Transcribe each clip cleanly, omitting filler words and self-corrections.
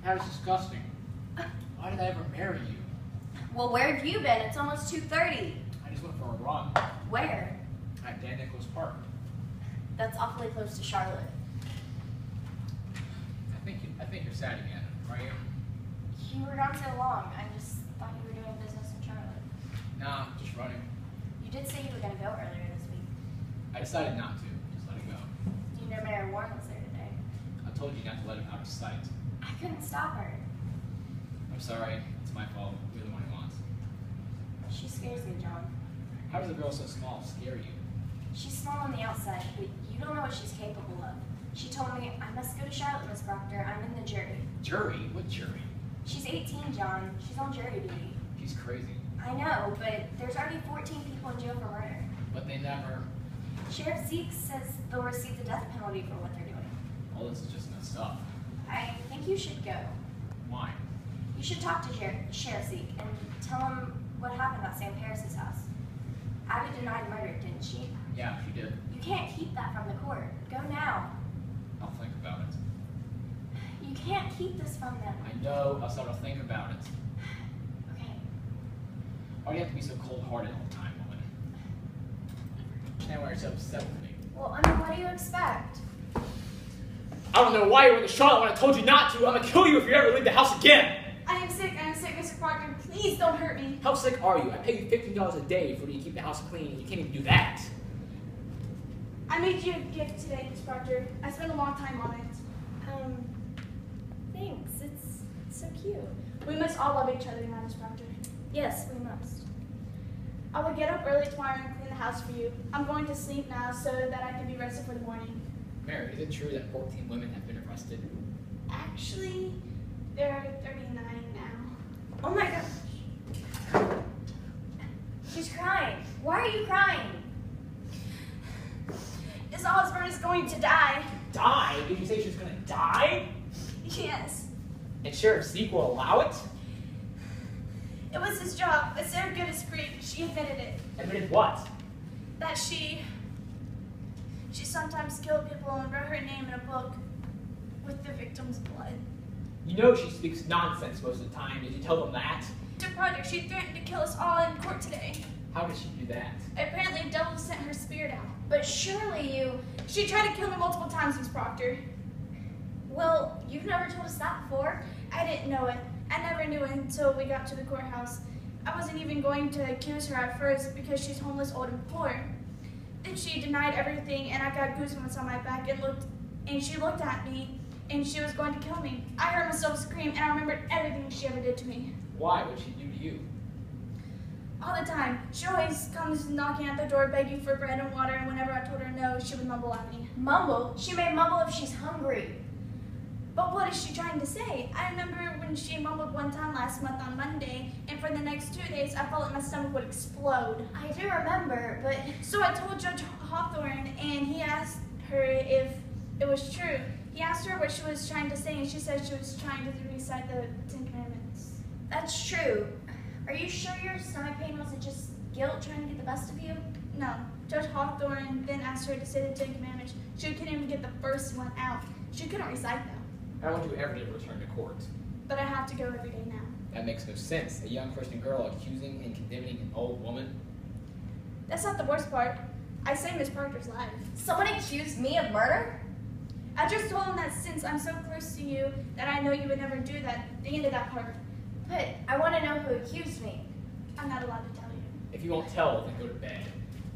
That was disgusting. Why did I ever marry you? Well, where have you been? It's almost 2:30. I just went for a run. Where? At Dan Nicholas Park. That's awfully close to Charlotte. I think you're sad again, are you? You were gone so long. I just thought you were doing business in Charlotte. Nah, just running. You did say you were going to go earlier this week. I decided not to. Just let it go. You know Mayor Warren was there today. I told you not to let him out of sight. I couldn't stop her. I'm sorry. It's my fault. You're the one who wants. She scares me, John. How does a girl so small scare you? She's small on the outside, but you don't know what she's capable of. She told me, I must go to Charlotte, Miss Proctor. I'm in the jury. Jury? What jury? She's 18, John. She's on jury duty. She's crazy. I know, but there's already 14 people in jail for murder. But they never... Sheriff Zeke says they'll receive the death penalty for what they're doing. All this is just messed up. I think you should go. Why? You should talk to Sheriff Zeke and tell him what happened at Sam Paris's house. Abby denied murder, didn't she? Yeah, she did. You can't keep that from the court. Go now. I'll think about it. You can't keep this from them. I know. I'll start to think about it. Okay. Why do you have to be so cold-hearted all the time, woman? Now why are you so upset with me? Well, I mean, what do you expect? I don't know why you went to Charlotte when I told you not to. I'm gonna kill you if you ever leave the house again. I am sick, Mr. Proctor. Please don't hurt me. How sick are you? I pay you $15 a day for you to keep the house clean, and you can't even do that. I made you a gift today, Miss Proctor. I spent a long time on it. Thanks. It's so cute. We must all love each other now, Miss Proctor. Yes, we must. I will get up early tomorrow and clean the house for you. I'm going to sleep now so that I can be rested for the morning. Mary, is it true that 14 women have been arrested? Actually, there are 39 now. Oh my gosh. She's crying. Why are you crying? Miss Osborne is going to die. Die? Did you say she was gonna die? Yes. And Sheriff Zeke will allow it? It was his job, but Sarah Goodis agreed. She admitted it. Admitted what? That she sometimes killed people and wrote her name in a book with the victim's blood. You know she speaks nonsense most of the time. Did you tell them that? To Proctor, she threatened to kill us all in court today. How did she do that? Apparently, the devil sent her spirit out. But surely you... She tried to kill me multiple times, Miss Proctor. Well, you've never told us that before. I didn't know it. I never knew it until we got to the courthouse. I wasn't even going to accuse her at first because she's homeless, old, and poor. Then she denied everything, and I got goosebumps on my back and she looked at me, and she was going to kill me. I heard myself scream, and I remembered everything she ever did to me. Why? What did she do to you? All the time. She always comes knocking at the door, begging for bread and water, and whenever I told her no, she would mumble at me. Mumble? She may mumble if she's hungry. But what is she trying to say? I remember when she mumbled one time last month on Monday, and for the next 2 days, I felt like my stomach would explode. I do remember, but... So I told Judge Hawthorne, and he asked her if it was true. He asked her what she was trying to say, and she said she was trying to recite the Ten Commandments. That's true. Are you sure your stomach pain wasn't just guilt trying to get the best of you? No. Judge Hawthorne then asked her to say the Ten Commandments. She couldn't even get the first one out. She couldn't recite them. I want you ever to return to court. But I have to go every day now. That makes no sense. A young Christian girl accusing and condemning an old woman. That's not the worst part. I saved Miss Proctor's life. Someone accused me of murder? I just told him that since I'm so close to you that I know you would never do that. The end of that part. But I want to know who accused me. I'm not allowed to tell you. If you won't tell, then go to bed.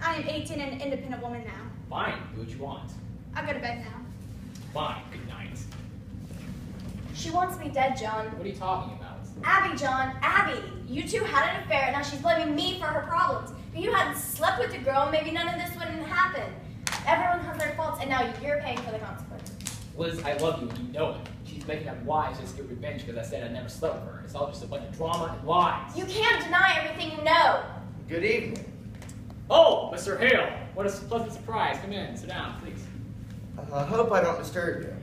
I am 18 and an independent woman now. Fine, do what you want. I'll go to bed now. Fine, good night. She wants me dead, John. What are you talking about? Abby, John, Abby. You two had an affair, and now she's blaming me for her problems. If you hadn't slept with the girl, maybe none of this wouldn't happen. Everyone has their faults, and now you're paying for the consequences. Liz, I love you and you know it. She's making up lies just to get revenge because I said I never slept with her. It's all just a bunch of drama and lies. You can't deny everything you know. Good evening. Oh, Mr. Hale. What a pleasant surprise. Come in. Sit down, please. I hope I don't disturb you.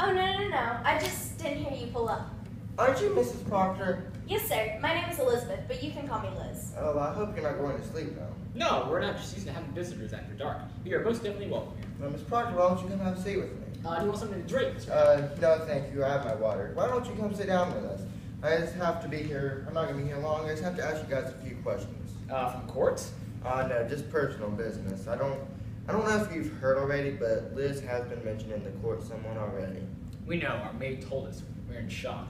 Oh, no. I just didn't hear you pull up. Aren't you Mrs. Proctor? Yes, sir. My name is Elizabeth, but you can call me Liz. Oh, I hope you're not going to sleep now. No, we're not just used to having visitors after dark. You are most definitely welcome here. Well, Miss Proctor, why don't you come have a seat with me? Do you want something to drink, Mr. No, thank you. I have my water. Why don't you come sit down with us? I just have to be here. I'm not going to be here long. I just have to ask you guys a few questions. From court? No, just personal business. I don't know if you've heard already, but Liz has been mentioned in the court someone already. We know. Our maid told us. We're in shock.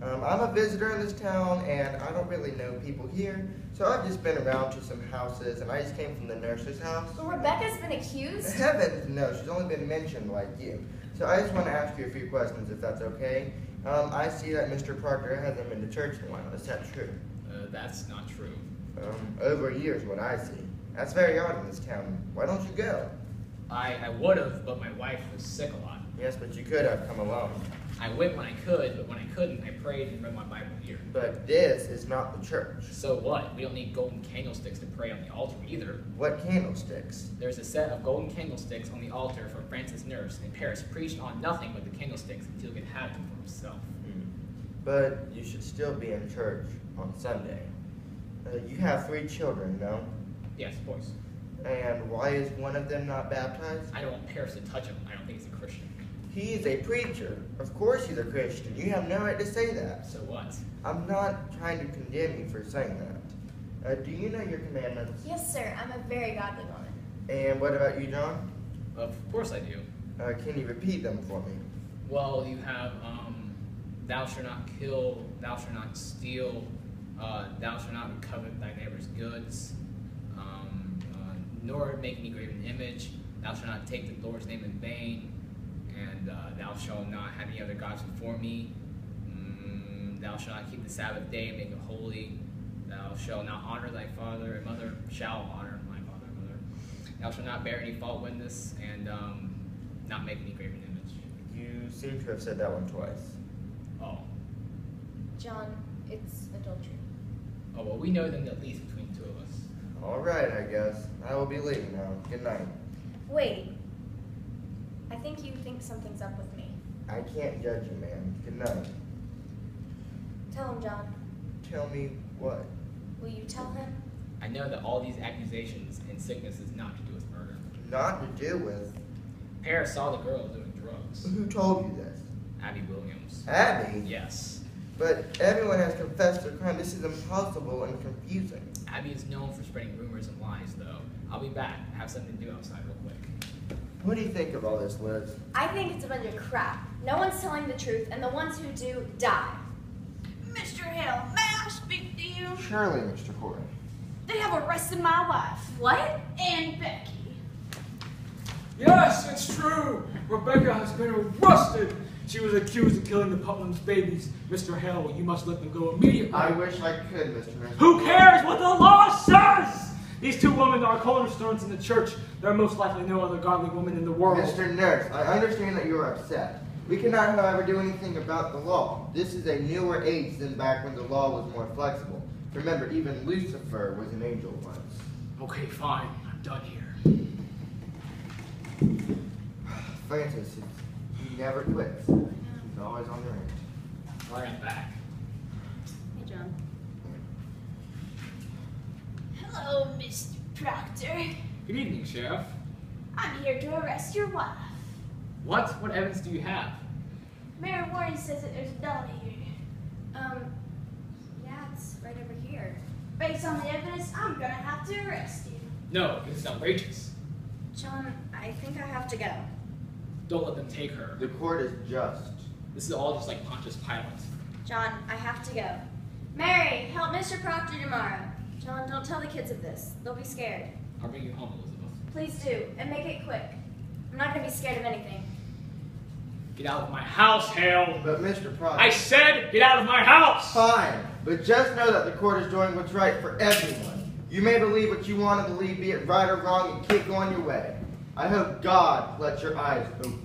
I'm a visitor in this town, and I don't really know people here, so I've just been around to some houses, and I just came from the nurse's house. But Rebecca's been accused? Heavens, no, she's only been mentioned like you. So I just want to ask you a few questions, if that's okay. I see that Mr. Proctor hasn't been to church in a while. Is that true? That's not true. Over a year is what I see. That's very odd in this town. Why don't you go? I would have, but my wife was sick a lot. Yes, but you could have come alone. I went when I could, but when I couldn't, I prayed and read my Bible here. But this is not the church. So what? We don't need golden candlesticks to pray on the altar either. What candlesticks? There's a set of golden candlesticks on the altar for Francis Nurse, and Paris preached on nothing but the candlesticks until he could have them for himself. But you should still be in church on Sunday. You have 3 children, no? Yes, boys. And why is one of them not baptized? I don't want Paris to touch him. I don't think he's a Christian. He's a preacher. Of course he's a Christian. You have no right to say that. So what? I'm not trying to condemn you for saying that. Do you know your commandments? Yes, sir. I'm a very godly woman. And what about you, John? Of course I do. Can you repeat them for me? Well, you have, thou shalt not kill, thou shalt not steal, thou shalt not covet thy neighbor's goods, nor make any graven image, thou shalt not take the Lord's name in vain, and thou shalt not have any other gods before me, thou shalt not keep the Sabbath day and make it holy, thou shalt not honor thy father and mother, shall honor my father and mother, thou shalt not bear any false witness, and not make any graven image. You seem to have said that one twice. Oh. John, it's adultery. Oh, well, we know them at least between the two of us. All right, I guess. I will be leaving now. Good night. Wait. I think you think something's up with me. I can't judge you, ma'am. Good night. Tell him, John. Tell me what? Will you tell him? I know that all these accusations and sickness is not to do with murder. Not to do with. Paris saw the girl doing drugs. Who told you this? Abby Williams. Abby? Yes. But everyone has confessed their crime. This is impossible and confusing. Abby is known for spreading rumors and lies, though. I'll be back. I have something to do outside real quick. What do you think of all this, Liz? I think it's a bunch of crap. No one's telling the truth, and the ones who do, die. Mr. Hale, may I speak to you? Surely, Mr. Horton. They have arrested my wife. What? And Becky. Yes, it's true. Rebecca has been arrested. She was accused of killing the Putnam's babies. Mr. Hale, you must let them go immediately. I wish I could, Mr. Hale. Who cares what the law says? These 2 women are cornerstones in the church. There are most likely no other godly women in the world. Mr. Nurse, I understand that you are upset. We cannot, however, do anything about the law. This is a newer age than back when the law was more flexible. Remember, even Lucifer was an angel once. Okay, fine. I'm done here. Francis, he never quits. He's always on the range. All right, I'm back. Hey, John. Hello, Mr. Proctor. Good evening, Sheriff. I'm here to arrest your wife. What? What evidence do you have? Mayor Warren says that there's a dolly here. Yeah, it's right over here. Based on the evidence, I'm gonna have to arrest you. No, this is outrageous. John, I think I have to go. Don't let them take her. The court is just. This is all just like Pontius Pilate. John, I have to go. Mary, help Mr. Proctor tomorrow. John, don't tell the kids of this. They'll be scared. I'll bring you home, Elizabeth. Please do, and make it quick. I'm not going to be scared of anything. Get out of my house, Hale. But Mr. Proctor. I said get out of my house. Fine, but just know that the court is doing what's right for everyone. You may believe what you want to believe, be it right or wrong, and keep going your way. I hope God lets your eyes open.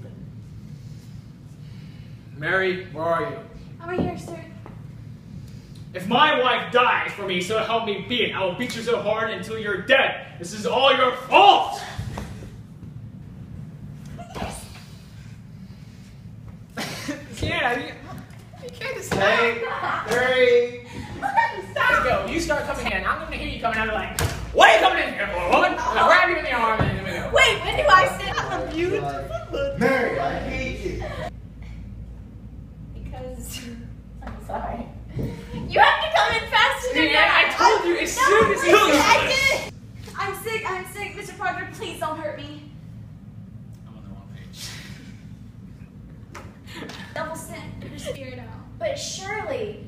Mary, where are you? I'm right here, sir. If my wife dies for me, so help me be it. I will beat you so hard until you're dead. This is all your fault! Yeah, you can't just Hey, 3, gonna go. You start coming in. I'm gonna hear you coming out like, what are you coming in here for, woman? I'll grab you in the arm and then go. Wait, when do I say I'm beautiful? Mary, I hate you. Because I'm sorry. You have to come in faster than See, that. I told you as soon as he comes. I did. I'm sick. Mr. Parker, please don't hurt me. I'm on the wrong page. Double send your spirit out. But surely,